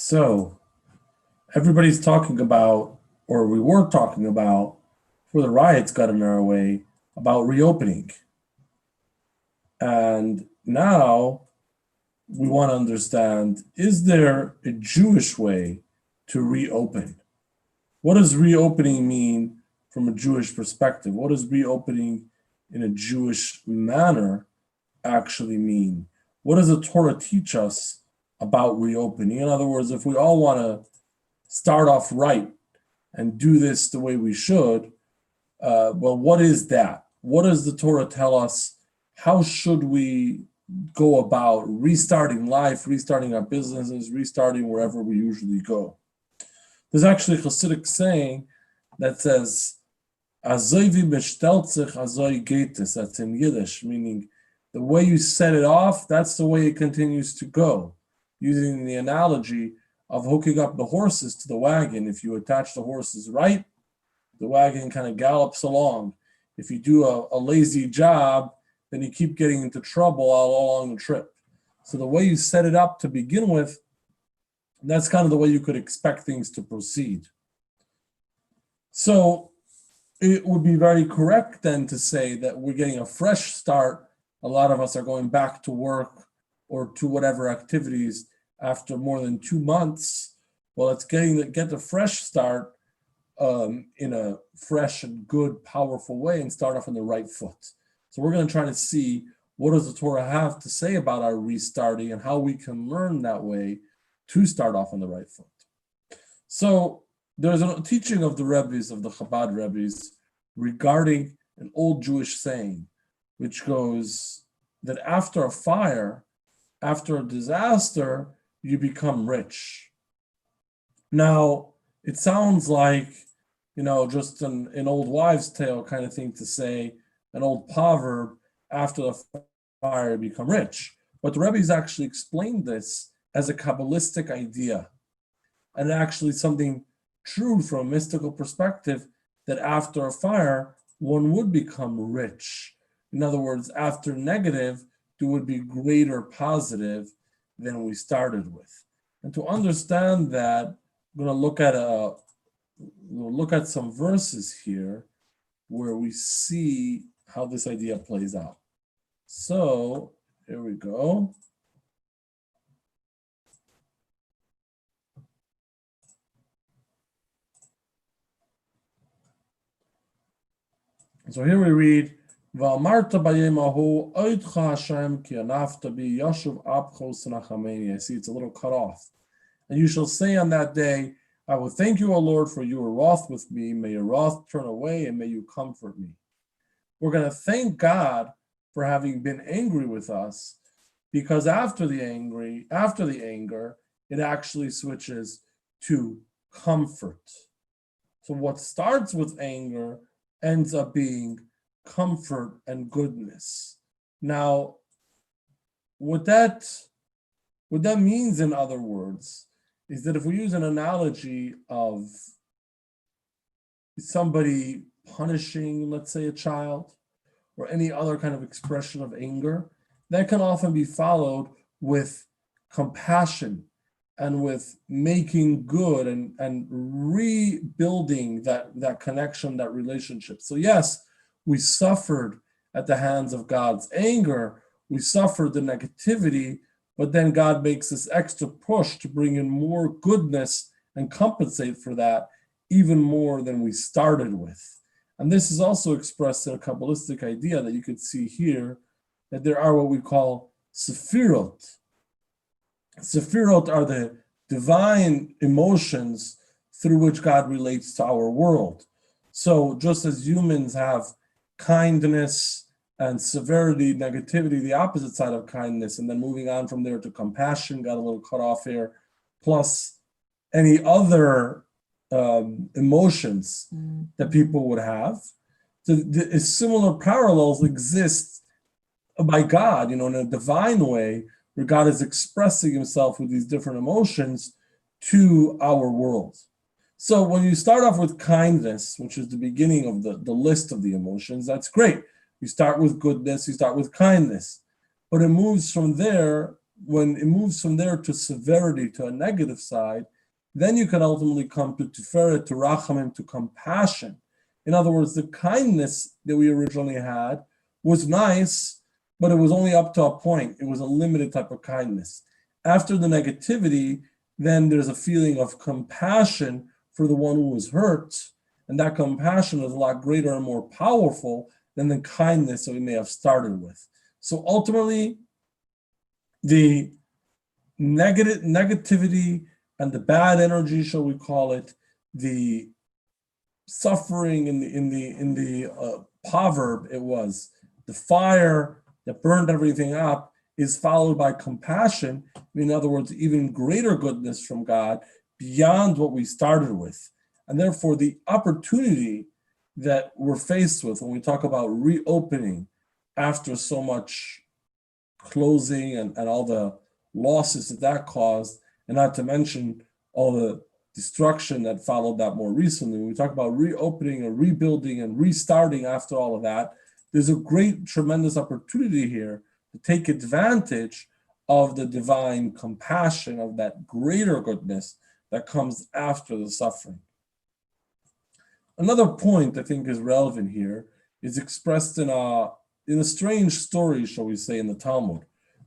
So everybody's talking about, or we were talking about, before the riots got in our way, about reopening. And now we want to understand, is there a Jewish way to reopen? What does reopening mean from a Jewish perspective? What does reopening in a Jewish manner actually mean? What does the Torah teach us about reopening? In other words, if we all want to start off right and do this the way we should, well, what is that? What does the Torah tell us? How should we go about restarting life, restarting our businesses, restarting wherever we usually go? There's actually a Hasidic saying that says, "Azoi wie bestellt sich, azoi geht es." That's in Yiddish, meaning the way you set it off, that's the way it continues to go. Using the analogy of hooking up the horses to the wagon. If you attach the horses right, the wagon kind of gallops along. If you do a lazy job, then you keep getting into trouble all along the trip. So the way you set it up to begin with, that's kind of the way you could expect things to proceed. So it would be very correct then to say that we're getting a fresh start. A lot of us are going back to work or to whatever activities after more than 2 months. Well, it's get the fresh start in a fresh and good, powerful way and start off on the right foot. So we're going to try to see what does the Torah have to say about our restarting and how we can learn that way to start off on the right foot. So there's a teaching of the Rebbe's, of the Chabad Rebbe's, regarding an old Jewish saying, which goes that after a fire, after a disaster, you become rich. Now, it sounds like, just an old wives' tale kind of thing to say, an old proverb, after the fire, you become rich. But the Rebbe's actually explained this as a Kabbalistic idea, and actually something true from a mystical perspective, that after a fire, one would become rich. In other words, after negative, there would be greater positive than we started with. And to understand that, I'm going to look at some verses here where we see how this idea plays out. So here we go. So here we read, "V'amarta bayem ahu oidcha Hashem ki anafta bi yashuv apchos nachameni." I see it's a little cut off. "And you shall say on that day, I will thank you, O Lord, for you are wroth with me. May your wrath turn away and may you comfort me." We're going to thank God for having been angry with us, because after the anger, it actually switches to comfort. So what starts with anger ends up being comfort and goodness. Now, what that means, in other words, is that if we use an analogy of somebody punishing, let's say, a child, or any other kind of expression of anger, that can often be followed with compassion and with making good and rebuilding that connection, that relationship. So yes, we suffered at the hands of God's anger, we suffered the negativity, but then God makes this extra push to bring in more goodness and compensate for that even more than we started with. And this is also expressed in a Kabbalistic idea that you could see here, that there are what we call Sefirot. Sefirot are the divine emotions through which God relates to our world. So just as humans have kindness and severity, negativity, the opposite side of kindness, and then moving on from there to compassion, got a little cut off here, plus any other emotions that people would have. The similar parallels exist by God, in a divine way, where God is expressing himself with these different emotions to our world. So when you start off with kindness, which is the beginning of the list of the emotions, that's great. You start with goodness, you start with kindness. But it moves from there when it moves from there to severity, to a negative side, then you can ultimately come to tiferet, to rachamim, to compassion. In other words, the kindness that we originally had was nice, but it was only up to a point. It was a limited type of kindness. After the negativity, then there's a feeling of compassion for the one who was hurt, and that compassion is a lot greater and more powerful than the kindness that we may have started with. So ultimately, the negativity and the bad energy, shall we call it, the suffering in the proverb, it was the fire that burned everything up is followed by compassion. In other words, even greater goodness from God beyond what we started with. And therefore, the opportunity that we're faced with when we talk about reopening after so much closing and all the losses that caused, and not to mention all the destruction that followed that more recently. When we talk about reopening and rebuilding and restarting after all of that, there's a great, tremendous opportunity here to take advantage of the divine compassion, of that greater goodness that comes after the suffering. Another point I think is relevant here is expressed in a strange story, shall we say, in the Talmud.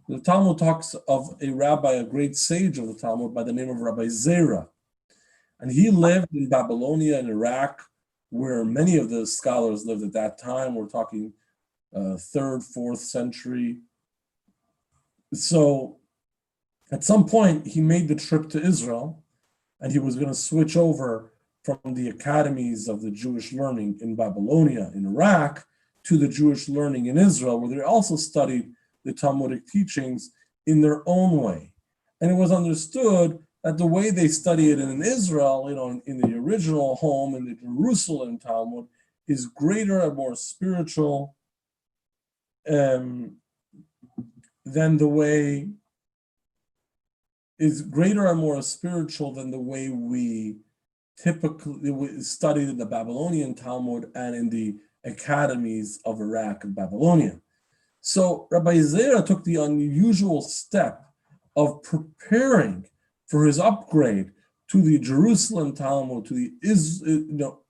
The Talmud talks of a rabbi, a great sage of the Talmud by the name of Rabbi Zera. And he lived in Babylonia and Iraq, where many of the scholars lived at that time. We're talking 3rd, 4th century. So at some point, he made the trip to Israel, and he was going to switch over from the academies of the Jewish learning in Babylonia, in Iraq, to the Jewish learning in Israel, where they also studied the Talmudic teachings in their own way. And it was understood that the way they study it in Israel, in the original home, in the Jerusalem Talmud, is greater and more spiritual than the way we typically studied in the Babylonian Talmud and in the academies of Iraq and Babylonia. So Rabbi Zera took the unusual step of preparing for his upgrade to the Jerusalem Talmud, to the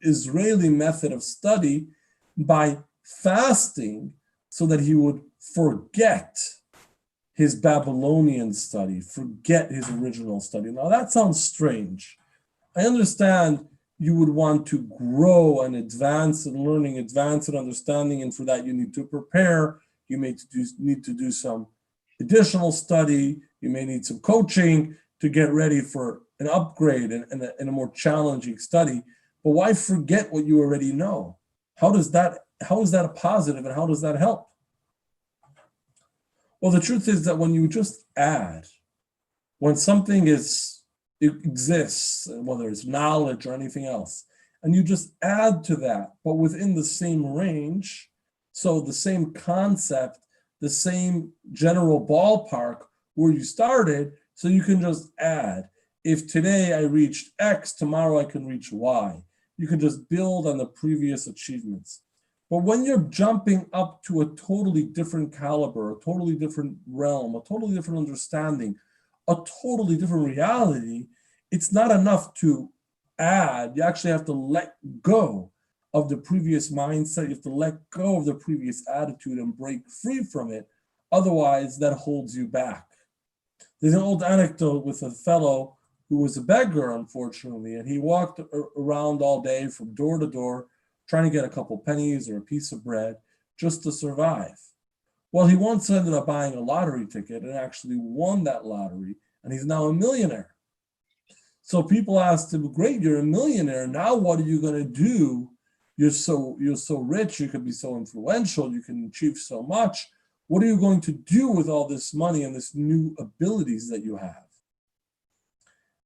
Israeli method of study, by fasting so that he would forget his Babylonian study, forget his original study. Now that sounds strange. I understand you would want to grow and advance in learning, advance in understanding, and for that you need to prepare. You may need to do some additional study. You may need some coaching to get ready for an upgrade and a more challenging study. But why forget what you already know? How is that a positive, and how does that help? Well, the truth is that when you just add, when something exists, whether it's knowledge or anything else, and you just add to that, but within the same range, so the same concept, the same general ballpark where you started, so you can just add. If today I reached X, tomorrow I can reach Y. You can just build on the previous achievements. But when you're jumping up to a totally different caliber, a totally different realm, a totally different understanding, a totally different reality, it's not enough to add. You actually have to let go of the previous mindset. You have to let go of the previous attitude and break free from it. Otherwise, that holds you back. There's an old anecdote with a fellow who was a beggar, unfortunately, and he walked around all day from door to door, trying to get a couple pennies or a piece of bread just to survive. Well, he once ended up buying a lottery ticket and actually won that lottery, and he's now a millionaire. So people asked him, great, you're a millionaire. Now what are you going to do? You're so rich, you can be so influential, you can achieve so much. What are you going to do with all this money and this new abilities that you have?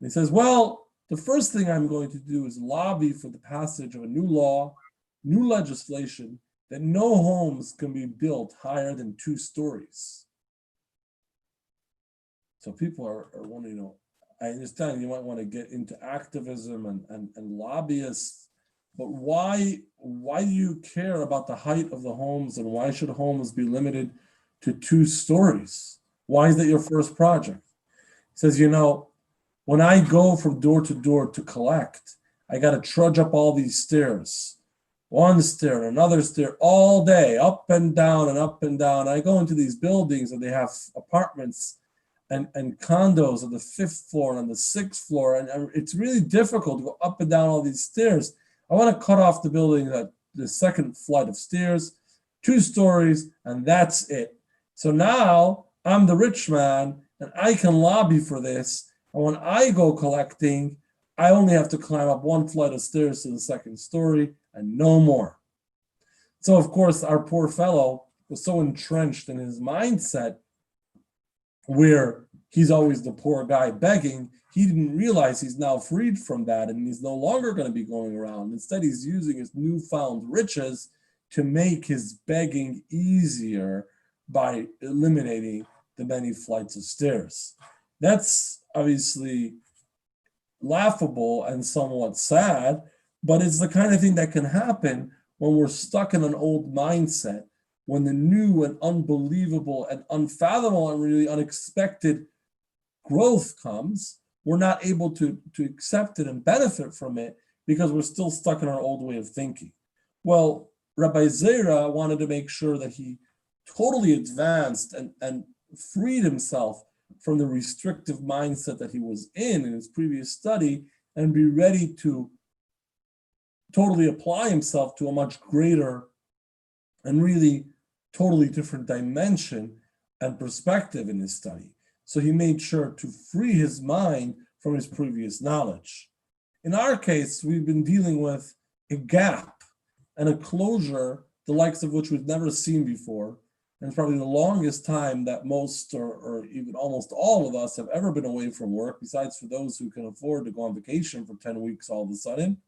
And he says, well, the first thing I'm going to do is lobby for the passage of a new law, new legislation, that no homes can be built higher than 2 stories. So people are wondering, I understand you might want to get into activism and lobbyists, but why do you care about the height of the homes, and why should homes be limited to 2 stories? Why is that your first project? He says, when I go from door to door to collect, I got to trudge up all these stairs, one stair, another stair, all day, up and down and up and down. I go into these buildings and they have apartments and condos on the fifth floor and on the sixth floor. And it's really difficult to go up and down all these stairs. I want to cut off the building at the second flight of stairs, 2 stories, and that's it. So now I'm the rich man and I can lobby for this. And when I go collecting, I only have to climb up 1 flight of stairs to the second story and no more. So, of course, our poor fellow was so entrenched in his mindset where he's always the poor guy begging, he didn't realize he's now freed from that and he's no longer going to be going around. Instead, he's using his newfound riches to make his begging easier by eliminating the many flights of stairs. That's obviously laughable and somewhat sad, but it's the kind of thing that can happen when we're stuck in an old mindset, when the new and unbelievable and unfathomable and really unexpected growth comes, we're not able to accept it and benefit from it because we're still stuck in our old way of thinking. Well, Rabbi Zera wanted to make sure that he totally advanced and freed himself from the restrictive mindset that he was in his previous study and be ready to totally apply himself to a much greater and really totally different dimension and perspective in his study. So he made sure to free his mind from his previous knowledge. In our case, we've been dealing with a gap and a closure, the likes of which we've never seen before. And it's probably the longest time that most or even almost all of us have ever been away from work, besides for those who can afford to go on vacation for 10 weeks all of a sudden.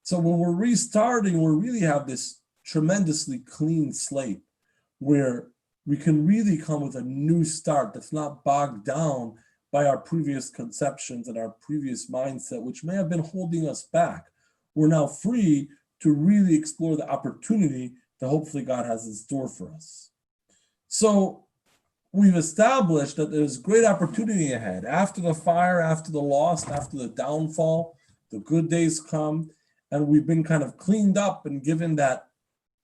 So when we're restarting, we really have this tremendously clean slate where we can really come with a new start that's not bogged down by our previous conceptions and our previous mindset, which may have been holding us back. We're now free to really explore the opportunity that hopefully God has in store for us. So we've established that there's great opportunity ahead. After the fire, after the loss, after the downfall, the good days come, and we've been kind of cleaned up and given that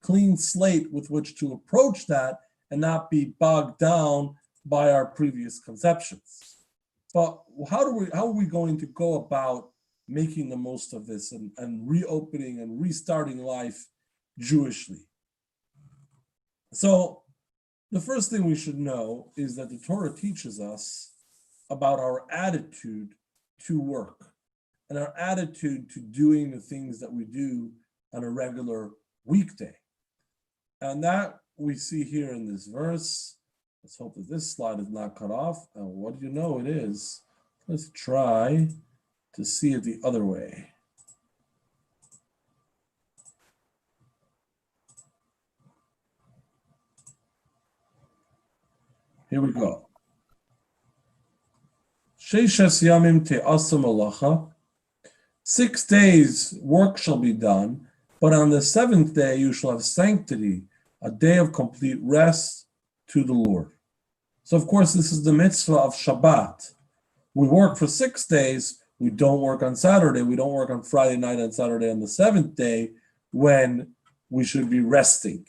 clean slate with which to approach that and not be bogged down by our previous conceptions. But how are we going to go about making the most of this and reopening and restarting life Jewishly? So the first thing we should know is that the Torah teaches us about our attitude to work and our attitude to doing the things that we do on a regular weekday. And that we see here in this verse. Let's hope that this slide is not cut off. And what do you know it is? Let's try to see it the other way. Here we go. Sheishes yamim te'asa malacha. 6 days work shall be done, but on the 7th day you shall have sanctity, a day of complete rest to the Lord. So of course this is the mitzvah of Shabbat. We work for 6 days, we don't work on Saturday, we don't work on Friday night and Saturday on the 7th day when we should be resting.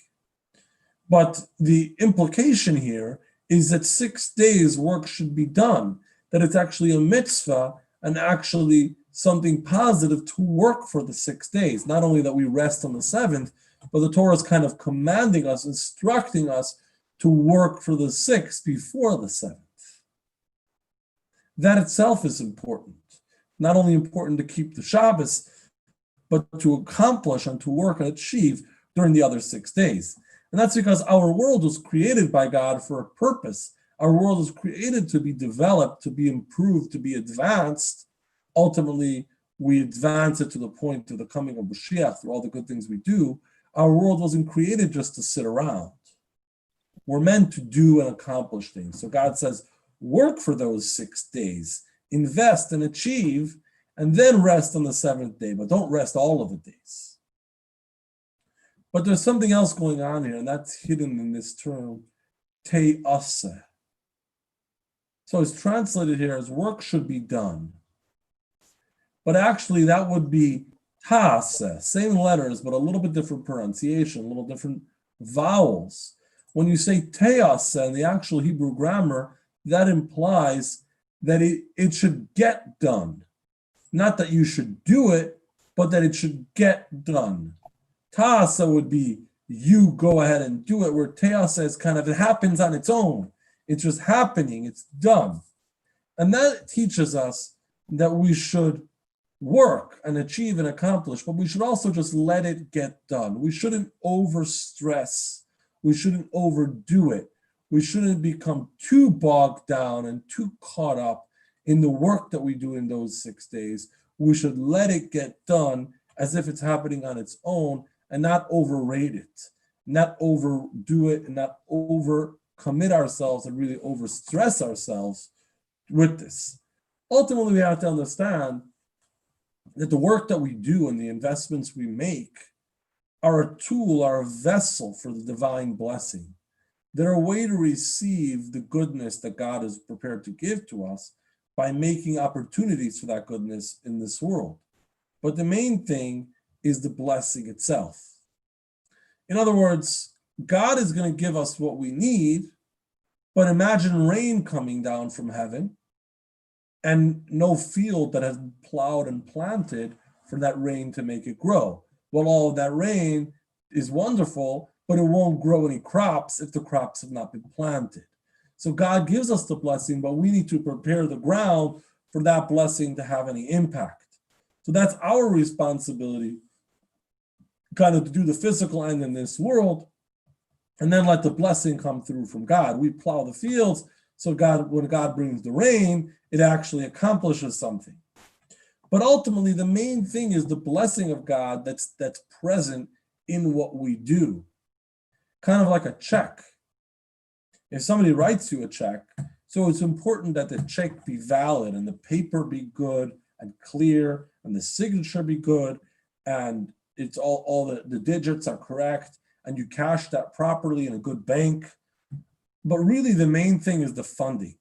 But the implication here is that 6 days work should be done, that it's actually a mitzvah and actually something positive to work for the 6 days. Not only that we rest on the 7th, but the Torah is kind of commanding us, instructing us to work for the 6th before the 7th. That itself is important. Not only important to keep the Shabbos, but to accomplish and to work and achieve during the other 6 days. And that's because our world was created by God for a purpose. Our world was created to be developed, to be improved, to be advanced. Ultimately, we advance it to the point of the coming of Mashiach through all the good things we do. Our world wasn't created just to sit around. We're meant to do and accomplish things. So God says, work for those 6 days, invest and achieve, and then rest on the 7th day, but don't rest all of the days. But there's something else going on here, and that's hidden in this term, te'aseh. So it's translated here as work should be done. But actually that would be ta'aseh, same letters, but a little bit different pronunciation, a little different vowels. When you say te'aseh in the actual Hebrew grammar, that implies that it should get done. Not that you should do it, but that it should get done. Ta'aseh would be you go ahead and do it, where te'aseh is kind of, it happens on its own. It's just happening, it's done. And that teaches us that we should work and achieve and accomplish, but we should also just let it get done. We shouldn't overstress. We shouldn't overdo it. We shouldn't become too bogged down and too caught up in the work that we do in those 6 days. We should let it get done as if it's happening on its own and not overrate it, not overdo it, and not overcommit ourselves and really overstress ourselves with this. Ultimately, we have to understand that the work that we do and the investments we make are a tool, are a vessel for the divine blessing. They're a way to receive the goodness that God is prepared to give to us by making opportunities for that goodness in this world. But the main thing is the blessing itself. In other words, God is going to give us what we need, but imagine rain coming down from heaven and no field that has been plowed and planted for that rain to make it grow. Well, all of that rain is wonderful, but it won't grow any crops if the crops have not been planted. So God gives us the blessing, but we need to prepare the ground for that blessing to have any impact. So that's our responsibility, kind of to do the physical end in this world, and then let the blessing come through from God. We plow the fields, so God, when God brings the rain, it actually accomplishes something. But ultimately, the main thing is the blessing of God that's present in what we do. Kind of like a check. If somebody writes you a check, so it's important that the check be valid and the paper be good and clear and the signature be good and it's all the digits are correct and you cash that properly in a good bank. But really the main thing is the funding.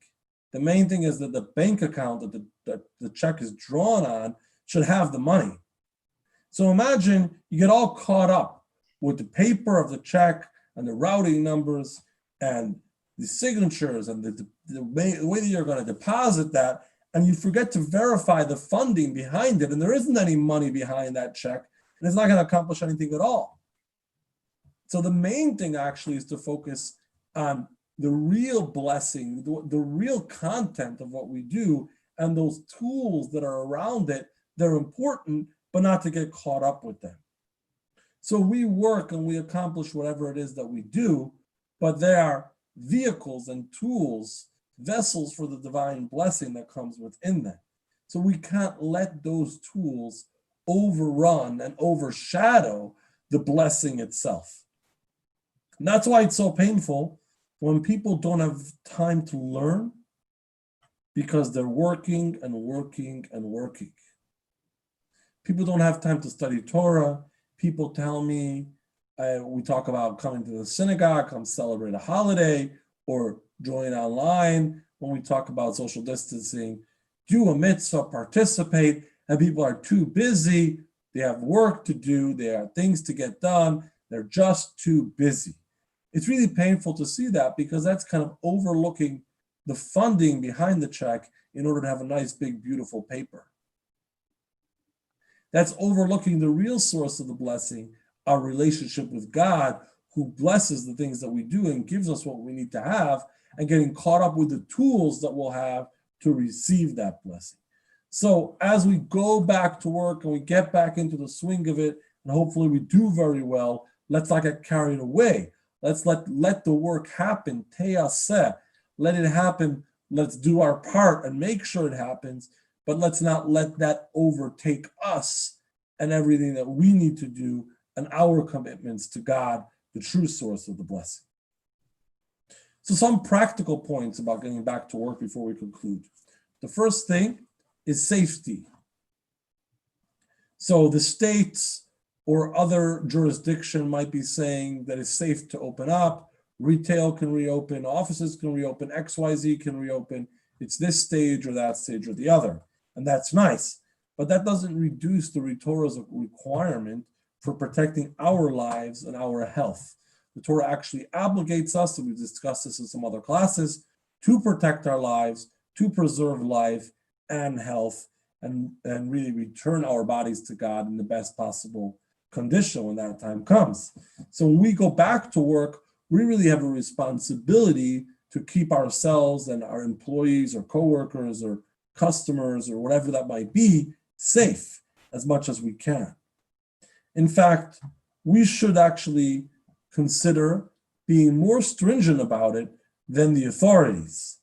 The main thing is that the bank account that the check is drawn on should have the money. So imagine you get all caught up with the paper of the check and the routing numbers and the signatures and the way that you're going to deposit that, and you forget to verify the funding behind it, and there isn't any money behind that check, and it's not going to accomplish anything at all. So the main thing actually is to focus on the real blessing, the real content of what we do, and those tools that are around it. They're important, but not to get caught up with them. So we work and we accomplish whatever it is that we do, but they are vehicles and tools, vessels for the divine blessing that comes within them. So we can't let those tools overrun and overshadow the blessing itself. And that's why it's so painful when people don't have time to learn because they're working and working and working. People don't have time to study Torah. People tell me, we talk about coming to the synagogue, come celebrate a holiday, or join online when we talk about social distancing, do a mitzvah, participate, and people are too busy. They have work to do. They have things to get done. They're just too busy. It's really painful to see that because that's kind of overlooking the funding behind the check in order to have a nice, big, beautiful paper. That's overlooking the real source of the blessing, our relationship with God, who blesses the things that we do and gives us what we need to have, and getting caught up with the tools that we'll have to receive that blessing. So as we go back to work and we get back into the swing of it, and hopefully we do very well, let's not get carried away. Let's let the work happen, te'aseh, let it happen. Let's do our part and make sure it happens, but let's not let that overtake us and everything that we need to do and our commitments to God, the true source of the blessing. So some practical points about getting back to work before we conclude. The first thing is safety. So the states or other jurisdiction might be saying that it's safe to open up, retail can reopen, offices can reopen, XYZ can reopen, it's this stage or that stage or the other. And that's nice. But that doesn't reduce the Torah's requirement for protecting our lives and our health. The Torah actually obligates us, and we've discussed this in some other classes, to protect our lives, to preserve life and health, and really return our bodies to God in the best possible condition when that time comes. So when we go back to work, we really have a responsibility to keep ourselves and our employees or coworkers or customers or whatever that might be safe as much as we can. In fact, we should actually consider being more stringent about it than the authorities.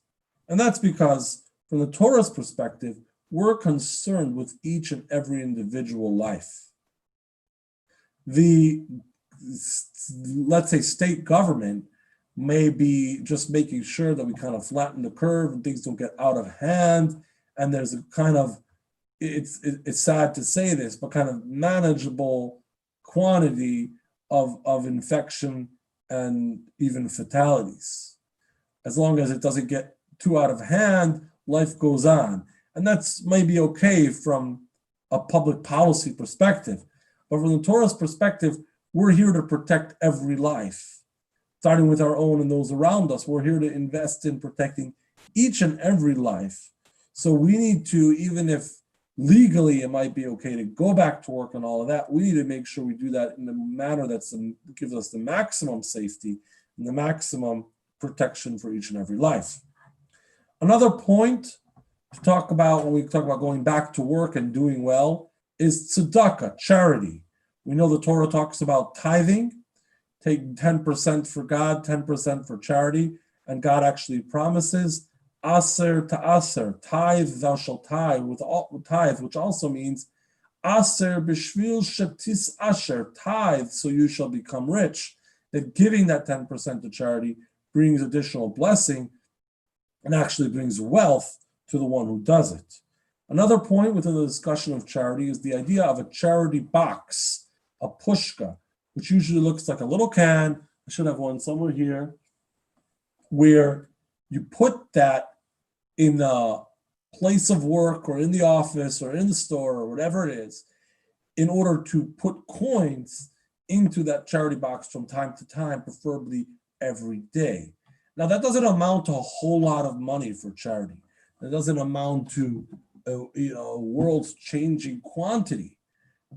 And that's because from the Torah's perspective, we're concerned with each and every individual life. The, let's say, state government may be just making sure that we kind of flatten the curve and things don't get out of hand. And there's a kind of, it's sad to say this, but kind of manageable quantity of infection and even fatalities. As long as it doesn't get too out of hand, life goes on. And that's maybe okay from a public policy perspective. But from the Torah's perspective, we're here to protect every life, starting with our own and those around us. We're here to invest in protecting each and every life. So we need to, even if legally it might be okay to go back to work and all of that, we need to make sure we do that in a manner that gives us the maximum safety and the maximum protection for each and every life. Another point to talk about when we talk about going back to work and doing well is tzedakah, charity. We know the Torah talks about tithing, take 10% for God, 10% for charity, and God actually promises aser to aser, tithe thou shalt tithe, with tithe, which also means aser b'shvil shetis asher, tithe so you shall become rich. That giving that 10% to charity brings additional blessing and actually brings wealth to the one who does it. Another point within the discussion of charity is the idea of a charity box, a pushka, which usually looks like a little can. I should have one somewhere here, where you put that in a place of work or in the office or in the store or whatever it is, in order to put coins into that charity box from time to time, preferably every day. Now, that doesn't amount to a whole lot of money for charity. That doesn't amount to a world-changing quantity,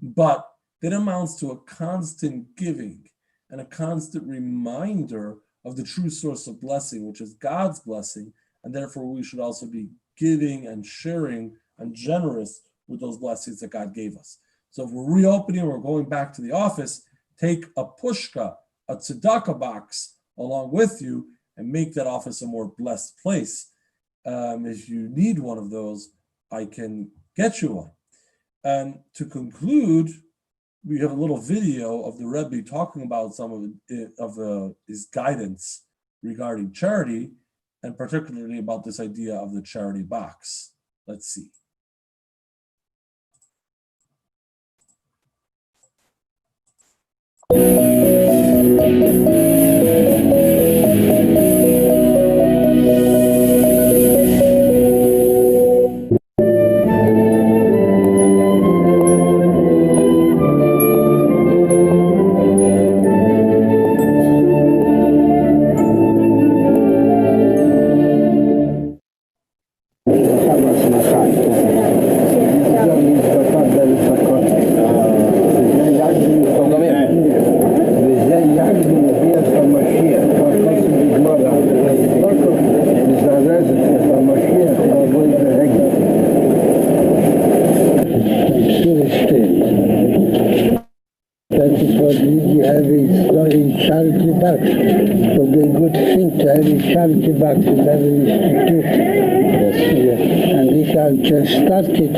but it amounts to a constant giving and a constant reminder of the true source of blessing, which is God's blessing, and therefore we should also be giving and sharing and generous with those blessings that God gave us. So if we're reopening or going back to the office, take a pushka, a tzedakah box along with you and make that office a more blessed place. If you need one of those, I can get you one. And to conclude, we have a little video of the Rebbe talking about some of his guidance regarding charity, and particularly about this idea of the charity box. Let's see.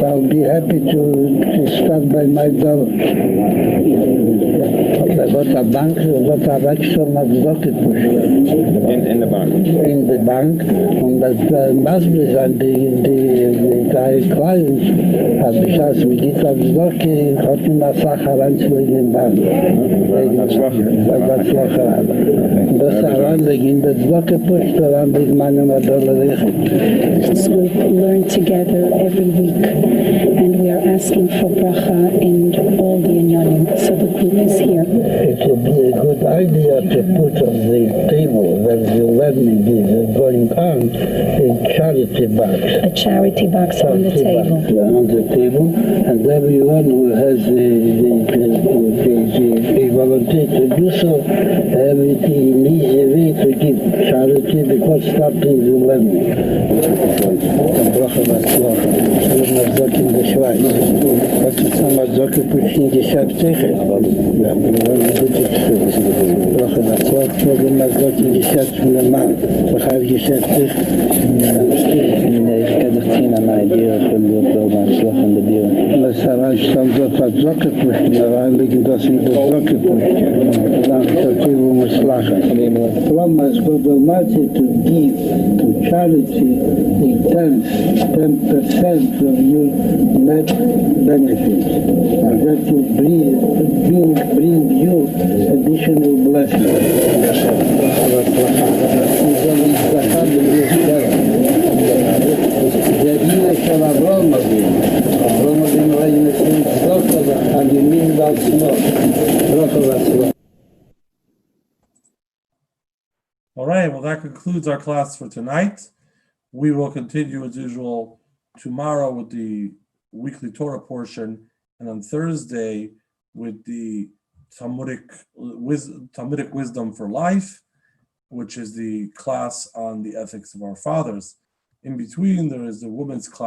I'll be happy to start by my door. What a bank, what a Rexon hat Docket in the bank. In the bank, und das must be sein, die Clients, hat ich als mit geht aufs Docket, hat mir eine Sache reinzulegen in den Bank. Das Woche. Das heranlegen, in das Docket pusht, heranlegen meine $1. group learn together every week, and we are asking for bracha in all the inyanim. So the group is here. It would be a good idea to put on the table where the learning is going on a charity box. A charity box on the table. On the table, and everyone who has the volunteer to do so, everything in easy way to give charity because starting the learning. Bracha Batzlach, Mazdok in the Schweiz. Wat is het Mazdok pushing the Shabtechel? Bracha Batzlach, for the Mazdok in the Shabtechel from the man. Begrijp je Shabtechel? Nee, ik heb er 10 aan mij dieren gebeurd door Batzlach in de dieren. Maar Sarah stand dat wat zakken pushen, maar eigenlijk dat ze de zakken pushen. Dan dat je wil me slagen. From us God Almighty to give to charity a 10% of your net benefits. And that will bring you additional blessings. Jadina shall Avraham Avinu. Avraham Avinu Reina Saint Zokava, and you mean about smoke. All right, well, that concludes our class for tonight. We will continue as usual tomorrow with the weekly Torah portion, and on Thursday with the Talmudic Wisdom for Life, which is the class on the ethics of our fathers. In between, there is the women's class.